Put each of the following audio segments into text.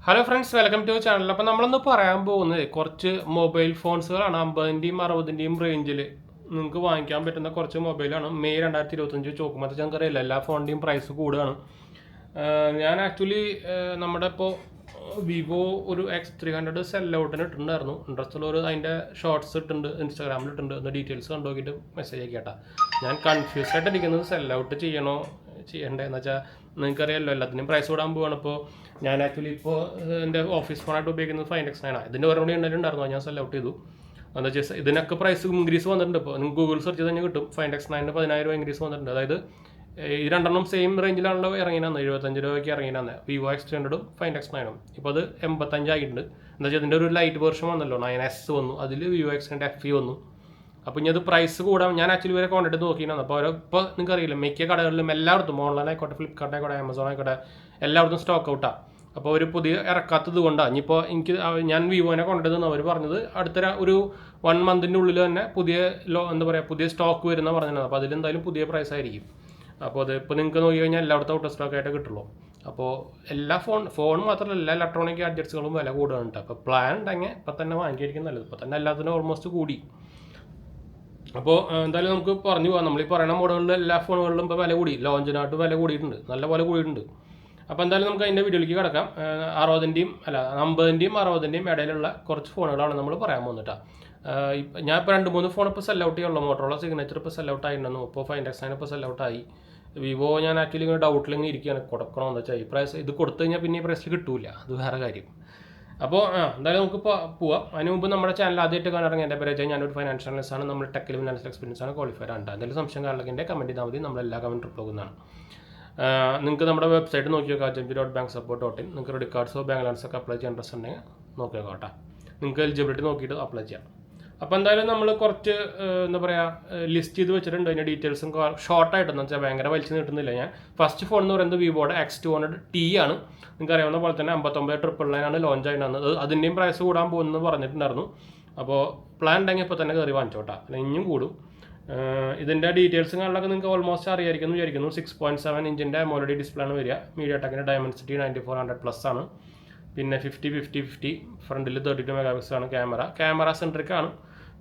Hello friends, welcome to channel. അപ്പോൾ നമ്മളൊന്ന് പറയാൻ പോകുന്നത് കുറച്ച് മൊബൈൽ ഫോൺസുകളാണ്. 50ൻ്റെയും 60ൻ്റെയും റേഞ്ചിൽ നിങ്ങൾക്ക് വാങ്ങിക്കാൻ പറ്റുന്ന കുറച്ച് മൊബൈലാണ്. മെയ് 2025 ചോക്കുമ്പോൾ ഞങ്ങൾക്കറിയില്ല, എല്ലാ ഫോണിൻ്റെയും പ്രൈസ് കൂടുകയാണ്. ഞാൻ ആക്ച്വലി നമ്മുടെ ഇപ്പോൾ വിവോ ഒരു X300 സെൽ ഔട്ടിന് ഇട്ടിട്ടുണ്ടായിരുന്നു. ഇൻട്രസ്റ്റ് ഉള്ളവർ അതിൻ്റെ ഷോർട്സ് ഇട്ടുണ്ട്, ഇൻസ്റ്റാഗ്രാമിൽ ഇട്ടുണ്ട്. ഒന്ന് ഡീറ്റെയിൽസ് കണ്ടു നോക്കിയിട്ട് മെസ്സേജ് ആക്കിയാട്ടാ. ഞാൻ കൺഫ്യൂസ് ആയിട്ട് ഇരിക്കുന്നത് സെൽ ഔട്ട് ചെയ്യണോ ചെയ്യണ്ടേന്ന് വെച്ചാൽ നിങ്ങൾക്കറിയാമല്ലോ, എല്ലാത്തിനും പ്രൈസ് കൂടാൻ പോവാണ്. ഇപ്പോൾ ഞാൻ ആക്ച്വലി ഇപ്പോൾ എൻ്റെ ഓഫീസ് ഫോണായിട്ട് ഉപയോഗിക്കുന്നത് 5X9 ആണ്. ഇതിൻ്റെ ഒരെണ്ണം ഉണ്ടായിരുന്നു, ഞാൻ സെൽ ഔട്ട് ചെയ്തു. എന്താ വെച്ചാൽ ഇതിനൊക്കെ പ്രൈസ് ഇൻക്രീസ് വന്നിട്ടുണ്ട്. ഇപ്പോൾ നിങ്ങൾക്ക് ഗൂഗിൾ സെർച്ച് ചെയ്ത് തന്നെ കിട്ടും. 5X9 10,000 ഇൻക്രീസ് വന്നിട്ടുണ്ട്. അതായത് ഈ രണ്ടെണ്ണം സെയിം റേഞ്ചിലാണല്ലോ ഇറങ്ങിനാന്ന്, 75 രൂപയ്ക്ക് ഇറങ്ങിനാന്ന്. വിവോ X300 5X9 ഇപ്പോൾ അത് 85 ആയിട്ടുണ്ട്. എന്താ വെച്ചാൽ ഇതിൻ്റെ ഒരു ലൈറ്റ് വേർഷൻ വന്നല്ലോ, 9S വന്നു, അതിൽ വിവോ X300 FE വന്നു. അപ്പോൾ ഇനി അത് പ്രൈസ് കൂടാൻ ഞാൻ ആക്ച്വലി ഇവരെ കോൺടാക്ട് നോക്കിയാണ്. അപ്പോൾ അവർ ഇപ്പോൾ നിങ്ങൾക്ക് അറിയില്ല, മിക്ക കടകളിലും എല്ലായിടത്തും ഓൺലൈൻ ആയിക്കോട്ടെ, ഫ്ലിപ്കാർട്ട് ആയിക്കോട്ടെ, ആമസോൺ ആയിക്കോട്ടെ, എല്ലായിടത്തും സ്റ്റോക്ക് ഔട്ടാണ്. അപ്പോൾ അവർ പുതിയ ഇറക്കാത്തത് കൊണ്ടാണ്. ഇനിയിപ്പോൾ ഞാൻ വിവോനെ കോൺടാക്ട് ചെയ്തെന്ന് അവർ പറഞ്ഞത് അടുത്ത ഒരു 1 മന്തിൻ്റെ ഉള്ളിൽ തന്നെ പുതിയ എന്താ പറയുക, പുതിയ സ്റ്റോക്ക് വരുന്ന പറഞ്ഞത്. അപ്പോൾ അതിലെന്തായാലും പുതിയ പ്രൈസ് ആയിരിക്കും. അപ്പോൾ അത് ഇപ്പോൾ നിങ്ങൾക്ക് നോക്കി കഴിഞ്ഞാൽ എല്ലായിടത്തും ഔട്ട് സ്റ്റോക്ക് ആയിട്ട് കിട്ടുള്ളൂ. അപ്പോൾ എല്ലാ ഫോൺ മാത്രമല്ല, എല്ലാ ഇലക്ട്രോണിക് ഗാഡ്ജറ്റ്സുകളും വില കൂടുകയാണ്. അപ്പോൾ പ്ലാൻ ഉണ്ടെങ്കിൽ ഇപ്പം തന്നെ വാങ്ങിക്കായിരിക്കും നല്ലത്. ഇപ്പോൾ തന്നെ എല്ലാത്തിനും ഓൾമോസ്റ്റ് കൂടി. അപ്പോൾ എന്തായാലും നമുക്ക് പറഞ്ഞു പോകാം. നമ്മൾ ഈ പറയുന്ന മോഡലുകളിൽ എല്ലാ ഫോണുകളിലും ഇപ്പോൾ വില കൂടി, ലോഞ്ചിനായിട്ട് വില കൂടിയിട്ടുണ്ട്, നല്ല പോലെ കൂടിയിട്ടുണ്ട്. അപ്പോൾ എന്തായാലും നമുക്ക് അതിൻ്റെ വീഡിയോയിലേക്ക് കിടക്കാം. 50ൻ്റെയും 60ൻ്റെയും ഇടയിലുള്ള കുറച്ച് ഫോണുകളാണ് നമ്മൾ പറയാൻ പോകുന്നത്. ഞാൻ ഇപ്പോൾ 2-3 ഫോൺ ഇപ്പോൾ സെൽ ഔട്ട് ചെയ്യുള്ളൂ. മോട്ടോറോള സിഗ്നേച്ചർ ഇപ്പോൾ സെൽ ഔട്ട് ആയിരുന്നു. ഇപ്പോൾ 5X9 ഇപ്പോൾ സെൽ ഔട്ടായി. വിവോ ഞാൻ ആക്ച്വലി ഇങ്ങനെ ഡൗട്ടിൽ ഇങ്ങനെ ഇരിക്കുകയാണ്, കൊടുക്കണമെന്ന് വെച്ചാൽ ഈ പ്രൈസ് ഇത് കൊടുത്തു കഴിഞ്ഞാൽ പിന്നെ ഈ പ്രൈസിൽ കിട്ടൂല, അത് വേറെ കാര്യം. അപ്പോൾ എന്തായാലും നമുക്ക് പോവാം. അതിന് മുമ്പ് നമ്മുടെ ചാനൽ ആദ്യമായിട്ട് കാണാറുണ്ട്. എൻ്റെ പേര് ഞാനൊരു ഫൈനാൻഷ്യൽ അനലിസ്റ്റ് ആണ്. നമ്മൾ ടെക്കിൽ ഫിനാൻഷ്യൽ എക്സ്പീരിയൻസ് ആണ്, ക്വാളിഫൈഡ് ആണ്. എന്തെങ്കിലും സംശയം കാണണമെങ്കിൽ കമൻറ്റ് ചെയ്താൽ മതി, നമ്മളെല്ലാ കമൻറ്റ് റിപ്ലൈ പോകുന്നതാണ്. നിങ്ങൾക്ക് നമ്മുടെ വെബ്സൈറ്റ് നോക്കി നോക്കാം, jmp.banksupport.in. നിങ്ങൾക്ക് ക്രെഡിറ്റ് കാർഡ്സോ ബാങ്ക് ലോൺസോ ഒക്കെ അപ്ലൈ ചെയ്യാൻ ഇൻട്രസ്റ്റ് ഉണ്ടെങ്കിൽ നോക്കി നോക്കാം കേട്ടോ. നിങ്ങൾക്ക് എലിജിബിലിറ്റി നോക്കിയിട്ട് അപ്ലൈ ചെയ്യാം. അപ്പോൾ എന്തായാലും നമ്മൾ കുറച്ച് എന്താ പറയുക ലിസ്റ്റ് ചെയ്ത് വെച്ചിട്ടുണ്ട്. അതിൻ്റെ ഡീറ്റെയിൽസും ഷോർട്ടായിട്ടെന്ന് വെച്ചാൽ ഭയങ്കര വലിച്ചു നീട്ടുന്നില്ല. ഞാൻ ഫസ്റ്റ് ഫോൺ എന്ന് പറയുന്നത് വിവോയുടെ X200T ആണ്. നിങ്ങൾക്ക് അറിയാവുന്ന പോലെ തന്നെ 59,999 ആണ് ലോഞ്ച് ആയിരുന്നത്. അതിൻ്റെയും പ്രൈസ് കൂടാൻ പോകുന്നത് പറഞ്ഞിട്ടുണ്ടായിരുന്നു. അപ്പോൾ പ്ലാൻ ഉണ്ടെങ്കിൽ ഇപ്പോൾ തന്നെ കയറി വാങ്ങിച്ചോട്ടാ, അല്ലെങ്കിൽ ഇനിയും കൂടും. ഇതിൻ്റെ ഡീറ്റെയിൽസും കാര്യങ്ങളൊക്കെ നിങ്ങൾക്ക് ഓൾമോസ്റ്റ് അറിയായിരിക്കും എന്ന് വിചാരിക്കുന്നു. 6.7 ഇഞ്ചിൻ്റെ AMOLED ഡിസ്പ്ലേ ആണ് വരിക. MediaTekൻ്റെ Dimensity 9400+ ആണ്. പിന്നെ 50-50-50 ഫ്രണ്ടിൽ 32 മെഗാപിക്സൽ ആണ് ക്യാമറ സെൻട്രിക് ആണ്.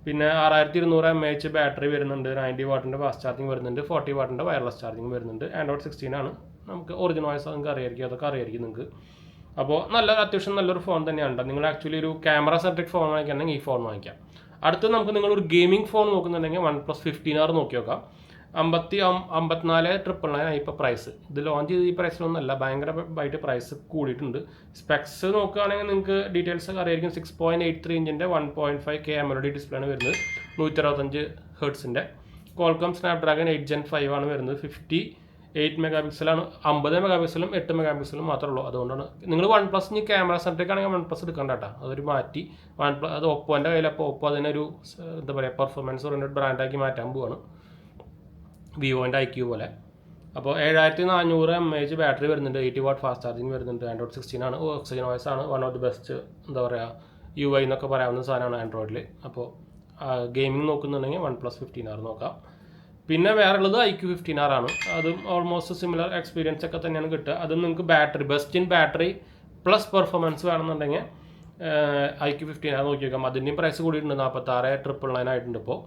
പിന്നെ 6200 mAh ബാറ്ററി വരുന്നുണ്ട്. 90 വാട്ടിൻ്റെ ഫാസ്റ്റ് ചാർജിങ് വരുന്നുണ്ട്. 40 വാട്ടിൻ്റെ വയർലെസ് ചാർജിങ് വരുന്നുണ്ട്. Android 16 ആണ്. നമുക്ക് ഒറിജിനൽ വോയിസ് നിങ്ങൾക്ക് അറിയായിരിക്കും, അതൊക്കെ അറിയായിരിക്കും നിങ്ങൾക്ക്. അപ്പോൾ അത്യാവശ്യം നല്ലൊരു ഫോൺ തന്നെയാണ്. നിങ്ങൾ ആക്ച്വലി ഒരു ക്യാമറ സെൻട്രിക് ഫോൺ വാങ്ങിക്കുകയാണെങ്കിൽ ഈ ഫോൺ വാങ്ങിക്കാം. അടുത്ത് നമുക്ക് നിങ്ങളൊരു ഗെയിമിംഗ് ഫോൺ നോക്കുന്നുണ്ടെങ്കിൽ OnePlus 15R നോക്കി നോക്കാം. 54,999 ഇപ്പോൾ പ്രൈസ്. ഇത് ലോഞ്ച് ചെയ്ത് ഈ പ്രൈസിലൊന്നുമല്ല, ഭയങ്കരമായിട്ട് പ്രൈസ് കൂടിയിട്ടുണ്ട്. സ്പെക്സ് നോക്കുകയാണെങ്കിൽ നിങ്ങൾക്ക് ഡീറ്റെയിൽസ് ഒക്കെ അറിയായിരിക്കും. 6.83 ഇഞ്ചിൻ്റെ 1.5K AMOLED ഡിസ്പ്ലേ ആണ് വരുന്നത്. 165 ഹെർട്സിൻ്റെ Qualcomm Snapdragon 8 Gen 5 ആണ് വരുന്നത്. 58 മെഗാപിക്സലാണ്. 50 മെഗാപിക്സലും 8 മെഗാപിക്സലും മാത്രമേ ഉള്ളൂ. അതുകൊണ്ടാണ് നിങ്ങൾ OnePlus ഇനി ക്യാമറ സെൻട്രിക് ആണെങ്കിൽ OnePlus എടുക്കണ്ട കേട്ടോ, അതൊരു മാറ്റി. അത് ഒപ്പോൻ്റെ കയ്യിൽ. അപ്പോൾ ഒപ്പോ അതിനൊരു എന്താ പറയുക പെർഫോമൻസ് ഓറിയൻറ്റഡ് ബ്രാൻഡാക്കി മാറ്റാൻ പോവാണ്, വിവോൻ്റെ IQ പോലെ. അപ്പോൾ 7400 mAh ബാറ്ററി വരുന്നുണ്ട്. 80 വാട്ട് ഫാസ്റ്റ് ചാർജിങ് വരുന്നുണ്ട്. Android 16 ആണ്. ഓക്സിജൻ വോയിസ് ആണ്. വൺ ഓഫ് ദി ബെസ്റ്റ് എന്താ പറയുക UI എന്നൊക്കെ പറയാവുന്ന സാധനമാണ് ആൻഡ്രോയിഡിൽ. അപ്പോൾ ഗെയിമിംഗ് നോക്കുന്നുണ്ടെങ്കിൽ OnePlus 15R നോക്കാം. പിന്നെ വേറെ ഉള്ളത് IQ 15R ആണ്. അതും ഓൾമോസ്റ്റ് സിമിലർ എക്സ്പീരിയൻസ് ഒക്കെ തന്നെയാണ് കിട്ടുക. അതും നിങ്ങൾക്ക് best in battery plus performance വേണമെന്നുണ്ടെങ്കിൽ IQ 15R നോക്കി നോക്കാം. അതിൻ്റെയും പ്രൈസ് കൂടിയിട്ടുണ്ട്. 46,999 ആയിട്ടുണ്ട് ഇപ്പോൾ.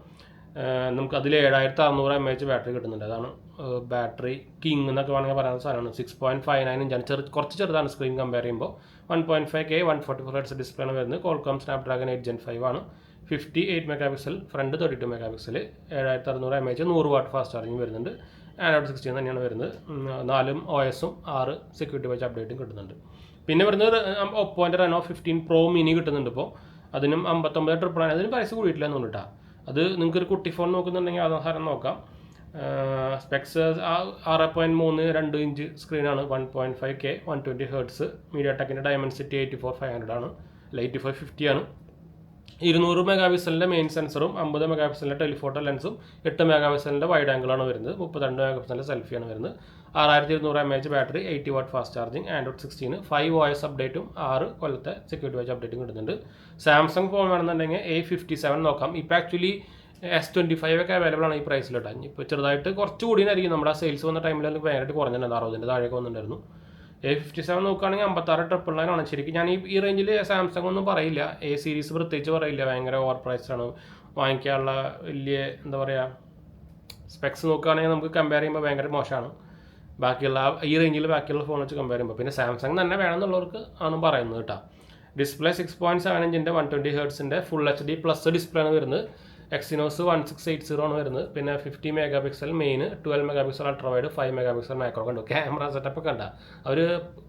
നമുക്ക് അതിൽ 7600 mAh ബാറ്ററി കിട്ടുന്നുണ്ട്. അതാണ് ബാറ്ററി കിങ് എന്നൊക്കെ വേണമെങ്കിൽ പറയുന്ന സാധനമാണ്. 6.59 ഇഞ്ചാണ്. കുറച്ച് ചെറുതാണ് സ്ക്രീൻ കമ്പയർ ചെയ്യുമ്പോൾ. 1.5K 144 Hz ഡിസ്പ്ലേ ആണ് വരുന്നത്. Qualcomm Snapdragon 8 Gen 5 ആണ്. 58 megapixel front, 32 megapixel, 7600 mAh, 100 watt fast charging വരുന്നുണ്ട്. Android 16 തന്നെയാണ് വരുന്നത്. 4 OSും 6 സെക്യൂരിറ്റി വാച്ച് അപ്ഡേറ്റും കിട്ടുന്നുണ്ട്. പിന്നെ വരുന്നത് ഒപ്പോൻ്റെ Reno 15 Pro mini കിട്ടുന്നുണ്ട് ഇപ്പോൾ. അതിനും 59,999. അതിന് പ്രൈസ് കൂടിയിട്ടില്ല എന്ന് തോന്നിട്ടാ. അത് നിങ്ങൾക്കൊരു കുട്ടി ഫോൺ നോക്കുന്നുണ്ടെങ്കിൽ അതാഹാരം നോക്കാം. സ്പെക്സ് 6.32 ഇഞ്ച് സ്ക്രീനാണ്. 1.5K 120 Hz. MediaTekൻ്റെ Dimensity 84,500 ആണ്, 8550 ആണ്. 200 മെഗാപിക്സലിൻ്റെ മെയിൻ സെൻസറും 50 മെഗാപിക്സലിൻ്റെ ടെലിഫോട്ടോ ലെൻസും 8 മെഗാപിക്സലിൻ്റെ വൈഡ് ആംഗിളാണ് വരുന്നത്. 32 മെഗാപിക്സലിൻ്റെ സെൽഫിയാണ് വരുന്നത്. 6200 mAh battery, 80 watt fast charging, Android 16, 5 OS അപ്ഡേറ്റും 6 കൊല്ലത്തെ സെക്യൂരിറ്റി വാച്ച് അപ്ഡേറ്റും കിട്ടുന്നുണ്ട്. സാംസങ് ഫോൺ വേണമെന്നുണ്ടെങ്കിൽ A57 നോക്കാം. ഇപ്പോൾ ആക്ച്വലി S25 ഒക്കെ അവൈലബിൾ ആണ് ഈ പ്രൈസിൽ കേട്ടോ. ഇപ്പോൾ ചെറുതായിട്ട് കുറച്ച് കൂടിയായിരിക്കും. നമ്മുടെ സെയിൽസ് വന്ന ടൈമിൽ ഭയങ്കരമായിട്ട് കുറഞ്ഞിട്ടുണ്ടായിരുന്നു. 60ൻ്റെ താഴേക്ക് വന്നിട്ടുണ്ടായിരുന്നു. A57 നോക്കുകയാണെങ്കിൽ 56,999 ആണ്. ശരിക്കും ഞാൻ ഈ റേഞ്ചിൽ സാംസങ് ഒന്നും പറയില്ല, എ സീരീസ് പ്രത്യേകിച്ച് പറയില്ല, ഭയങ്കര ഓവർ പ്രൈസ്ഡാണ്. വാങ്ങിക്കാനുള്ള വലിയ എന്താ പറയുക സ്പെക്സ് നോക്കുകയാണെങ്കിൽ നമുക്ക് കമ്പയർ ചെയ്യുമ്പോൾ ഭയങ്കര മോശമാണ് ബാക്കിയുള്ള ഈ റേഞ്ചിൽ ബാക്കിയുള്ള ഫോൺ വെച്ച് കമ്പയർ ചെയ്യുമ്പോൾ. പിന്നെ സാംസങ് തന്നെ വേണമെന്നുള്ളവർക്ക് ആണ് പറയുന്നത് കേട്ടോ. ഡിസ്പ്ലേ 6.7 ഇഞ്ചിൻ്റെ 120 ഹെർട്സിൻ്റെ ഫുൾ HD പ്ലസ് ഡിസ്പ്ലേ ആണ് വരുന്നത്. എക്സിനോസ് 1680 ആണ് വരുന്നത്. പിന്നെ 50 mega pixel main, 12 mega pixel ultra wide, 5 mega pixel macro കണ്ടു. ക്യാമറ സെറ്റപ്പ് ഒക്കെ ഉണ്ടാ അവർ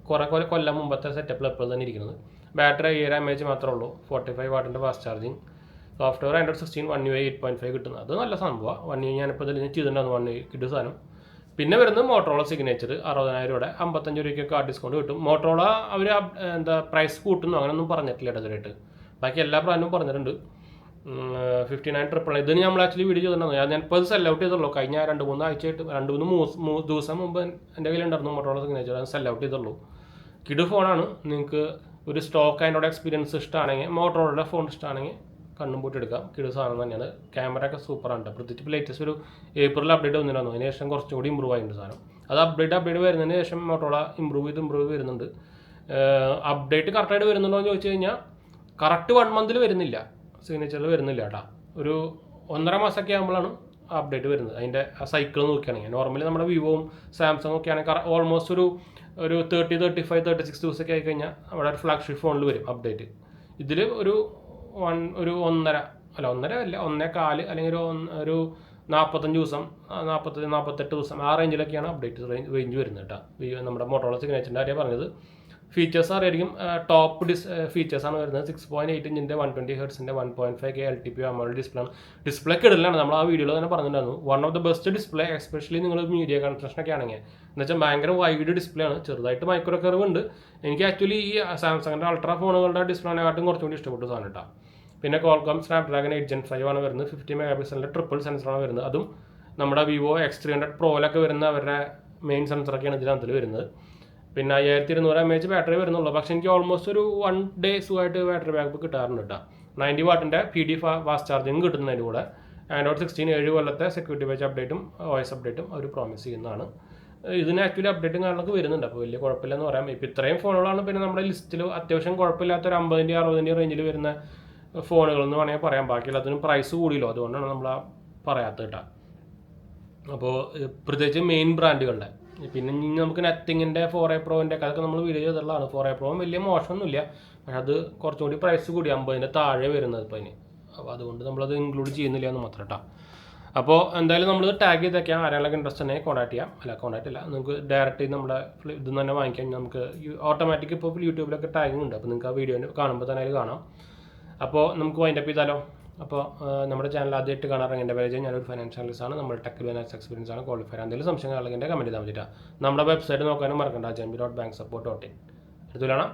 കുറേ കൊല്ലം മുമ്പത്തെ സെറ്റപ്പിൽ എപ്പോഴും തന്നെ ഇരിക്കുന്നത്. ബാറ്ററി 5000 mAh മാത്രമേ ഉള്ളൂ. 45 വാട്ടിൻ്റെ fast charging. Software Android 16 1 UI 8.5 കിട്ടുന്നത്, അത് നല്ല സംഭവമാണ്. 1 UI ഞാനിപ്പോൾ ഇതിൽ ചെയ്തിട്ടുണ്ടായിരുന്നു, 1 UI കിട്ടും സാധനം. പിന്നെ വരുന്നത് മോട്ടോറോള സിഗ്നേച്ചർ 60,000 രൂപയുടെ 55 രൂപയ്ക്കൊക്കെ ആ ഡിസ്കൗണ്ട് കിട്ടും. മോട്ടോറോള അവർ എന്താ പ്രൈസ് കൂട്ടുന്നു അങ്ങനെയൊന്നും പറഞ്ഞിട്ടില്ല ഇതുവരെയായിട്ട്. ബാക്കി എല്ലാ ബ്രാൻഡും പറഞ്ഞിട്ടുണ്ട്. 59,999 ഇതിന് നമ്മൾ ആക്ച്വലി വീഡിയോ ചെയ്തിട്ടുണ്ടായിരുന്നു. ഞാനിപ്പോൾ അത് സെൽ ഔട്ട് ചെയ്തുള്ളൂ. കഴിഞ്ഞ 2-3 ആഴ്ചയായിട്ട് 2-3 ദിവസം മുമ്പ് എൻ്റെ കയ്യിലുണ്ടായിരുന്നു മോട്ടോറോള സിഗ്നേച്ചർ, അത് സെൽ ഔട്ട് ചെയ്തുള്ളൂ. കിഡ് ഫോണാണ്. നിങ്ങൾക്ക് ഒരു സ്റ്റോക്ക് അതിനോട് എക്സ്പീരിയൻസ് ഇഷ്ടമാണെങ്കിൽ, മോട്ടോറോളയുടെ ഫോൺ ഇഷ്ടമാണെങ്കിൽ കണ്ണും പൂട്ടി എടുക്കാം. കിഡ് സാധനം തന്നെയാണ്. ക്യാമറ ഒക്കെ സൂപ്പറാണ്. പ്രത്യേകിച്ച് ലേറ്റസ്റ്റ് ഒരു ഏപ്രിൽ അപ്ഡേറ്റ് വന്നിട്ടുണ്ടായിരുന്നു. അതിന് ശേഷം കുറച്ചും കൂടി ഇമ്പ്രൂവ് ആയിട്ടുണ്ട് സാധനം. അത് അപ്ഡേറ്റ് വരുന്നതിന് ശേഷം മോട്ടോറോള ഇമ്പ്രൂവ് ചെയ്ത് വരുന്നുണ്ട്. അപ്ഡേറ്റ് കറക്റ്റായിട്ട് വരുന്നുണ്ടോ എന്ന് ചോദിച്ചു കഴിഞ്ഞാൽ കറക്റ്റ് 1 മന്തിൽ വരുന്നില്ല, സിഗ്നേച്ചറിൽ വരുന്നില്ല കേട്ടോ. ഒരു 1.5 മാസമൊക്കെ ആകുമ്പോഴാണ് അപ്ഡേറ്റ് വരുന്നത്. അതിൻ്റെ ആ സൈക്കിൾ നോക്കുകയാണെങ്കിൽ നോർമലി നമ്മുടെ വിവോയും സാംസങ് ഒക്കെ ആണെങ്കിൽ ഓൾമോസ്റ്റ് ഒരു 30, 35, 36 ദിവസമൊക്കെ ആയിക്കഴിഞ്ഞാൽ അവിടെ ഒരു ഫ്ലാഗ്ഷിപ്പ് ഫോണിൽ വരും അപ്ഡേറ്റ്. ഇതിൽ ഒരു 1.5 അല്ല 1.25 അല്ലെങ്കിൽ ഒരു 45 ദിവസം, 48 ദിവസം ആ റേഞ്ചിലൊക്കെയാണ് അപ്ഡേറ്റ് റേഞ്ച് വരുന്നത് കേട്ടോ. നമ്മുടെ മോട്ടോറോള സിഗ്നേച്ചറിൻ്റെ കാര്യം പറഞ്ഞത്. ഫീച്ചേഴ്സ് അറിയായിരിക്കും. ടോപ്പ് ഫീച്ചേഴ്സാണ് വരുന്നത്. 6.8 ഇഞ്ചിൻ്റെ 120 ഹെർട്സിൻ്റെ 1.5K LTP AMOLED ഡിസ്പ്ലേ ആണ്. ഡിസ്പ്ലേ കിടലാണ്. നമ്മൾ ആ വീഡിയോയിൽ തന്നെ പറഞ്ഞിട്ടുണ്ടായിരുന്നു. One of the best display, especially നിങ്ങൾ മീഡിയ കൺസ്ട്രക്ഷനൊക്കെ ആണെങ്കിൽ. എന്ന് വെച്ചാൽ ഭയങ്കര വൈഡ് ഡിസ്പ്ലേ ആണ്. ചെറുതായിട്ട് മൈക്രോ കർവ് ഉണ്ട്. എനിക്ക് ആക്ച്വലി ഈ സാംസങ്ങിൻ്റെ അൾട്രാ ഫോണുകളുടെ ഡിസ്പ്ലേനെക്കാട്ടും കുറച്ചും കൂടി ഇഷ്ടപ്പെട്ടു സാധനം കേട്ടോ. പിന്നെ Qualcomm Snapdragon 8 Gen 5 ആണ് വരുന്നത്. 50 മെഗാ പിക്സലിൻ്റെ ട്രിപ്പിൾ സെൻസറാണ് വരുന്നത്. അതും നമ്മുടെ വിവോ X300 പ്രോയിലൊക്കെ വരുന്ന അവരുടെ മെയിൻ സെൻസറൊക്കെയാണ് ഇതിനകത്തിൽ വരുന്നത്. പിന്നെ 5200 mAh ബാറ്ററി വരുന്നുള്ളൂ. പക്ഷേ എനിക്ക് ഓൾമോസ്റ്റ് ഒരു 1 day സുഖമായിട്ട് ബാറ്ററി ബാക്കപ്പ് കിട്ടാറുണ്ട് കേട്ടോ. 90 വാട്ടിൻ്റെ PD ഫാസ്റ്റ് ചാർജിങ് കിട്ടുന്നതിൻ്റെ കൂടെ Android 16 7 കൊല്ലത്തെ സെക്യൂരിറ്റി പാച്ച് അപ്ഡേറ്റും OS അപ്ഡേറ്റും അവർ പ്രോമിസ് ചെയ്യുന്നതാണ്. ഇതിന് ആക്ച്വലി അപ്ഡേറ്റും കാര്യങ്ങളൊക്കെ വരുന്നുണ്ട്. അപ്പോൾ വലിയ കുഴപ്പമില്ലെന്ന് പറയാം. ഇപ്പോൾ ഇത്രയും ഫോണുകളാണ് പിന്നെ നമ്മുടെ ലിസ്റ്റിൽ അത്യാവശ്യം കുഴപ്പമില്ലാത്തൊരു 50-60 റേഞ്ചിൽ വരുന്ന ഫോണുകളെന്ന് വേണമെങ്കിൽ പറയാം. ബാക്കിയുള്ള അതിന് പ്രൈസ് കൂടിയല്ലോ, അതുകൊണ്ടാണ് നമ്മൾ പറയാത്തത് കേട്ടോ. അപ്പോൾ പ്രത്യേകിച്ച് മെയിൻ ബ്രാൻഡുകളുടെ. പിന്നെ നമുക്ക് നത്തിങ്ങിൻ്റെ 4A പ്രോൻ്റെ അതൊക്കെ നമ്മൾ വീഡിയോ ചെയ്തിട്ടുള്ളതാണ്. 4A പ്രോ വലിയ മോശമൊന്നുമില്ല, പക്ഷെ അത് കുറച്ചും കൂടി പ്രൈസ് കൂടി 50-ന് താഴെ വരുന്നത് ഇപ്പോൾ അതിന്. അപ്പോൾ അതുകൊണ്ട് നമ്മളത് ഇൻക്ലൂഡ് ചെയ്യുന്നില്ല എന്ന് മാത്രം കേട്ടോ. അപ്പോൾ എന്തായാലും നമ്മൾ ടാഗ് ചെയ്തൊക്കെയാണ്. ആരെങ്കിലും ഇൻട്രസ്റ്റ് ഉണ്ടെങ്കിൽ കോൺടാക്ട് ഇല്ല, നിങ്ങൾക്ക് ഡയറക്റ്റ് നമ്മുടെ ഇതിൽ നിന്ന് തന്നെ വാങ്ങിക്കാൻ. നമുക്ക് ഓട്ടോമാറ്റിക് ഇപ്പോൾ യൂട്യൂബിലൊക്കെ ടാഗിങ് ഉണ്ട്. അപ്പോൾ നിങ്ങൾക്ക് ആ വീഡിയോ കാണുമ്പോൾ തന്നെ അതിൽ കാണാം. അപ്പോൾ നമുക്ക് വൈൻഡപ്പ് ചെയ്താലോ? അപ്പോൾ നമ്മുടെ ചാനൽ ആദ്യമായിട്ട് കാണാറുണ്ട്. എൻ്റെ പേര് ഞാനൊരു ഫൈനാൻഷ്യൽ അനലിസ്റ്റാണ്. നമ്മൾ ടെക് ഫൈനാൻസ് എക്സ്പീരിയൻസ് ആണ്, ക്വാളിഫയർ. എന്തെങ്കിലും സംശയങ്ങൾ അല്ലെങ്കിൽ കമൻറ്റ് ചെയ്താൽ മതിട്ടാ. നമ്മുടെ വെബ്സൈറ്റ് നോക്കാനും മറക്കണ്ട, jmb.banksupport.in. എടുത്തു കാണാം.